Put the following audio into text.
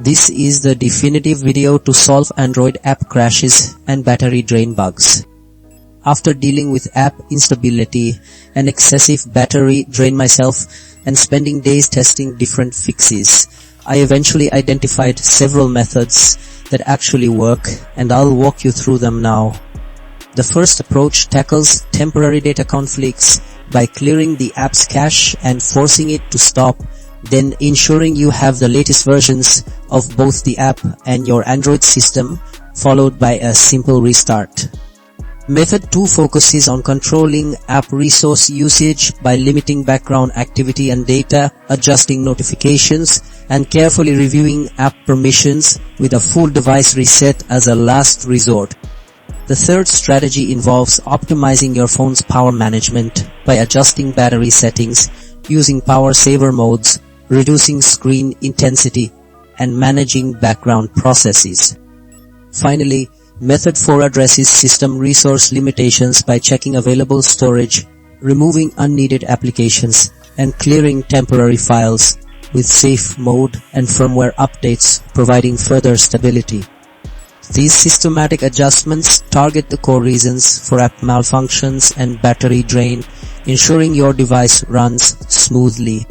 This is the definitive video to solve Android app crashes and battery drain bugs. After dealing with app instability and excessive battery drain myself and spending days testing different fixes, I eventually identified several methods that actually work, and I'll walk you through them now. The first approach tackles temporary data conflicts by clearing the app's cache and forcing it to stop, then ensuring you have the latest versions of both the app and your Android system, followed by a simple restart. Method 2 focuses on controlling app resource usage by limiting background activity and data, adjusting notifications, and carefully reviewing app permissions with a full device reset as a last resort. The third strategy involves optimizing your phone's power management by adjusting battery settings, using power saver modes, reducing screen intensity, and managing background processes. Finally, Method 4 addresses system resource limitations by checking available storage, removing unneeded applications, and clearing temporary files with safe mode and firmware updates, providing further stability. These systematic adjustments target the core reasons for app malfunctions and battery drain, ensuring your device runs smoothly.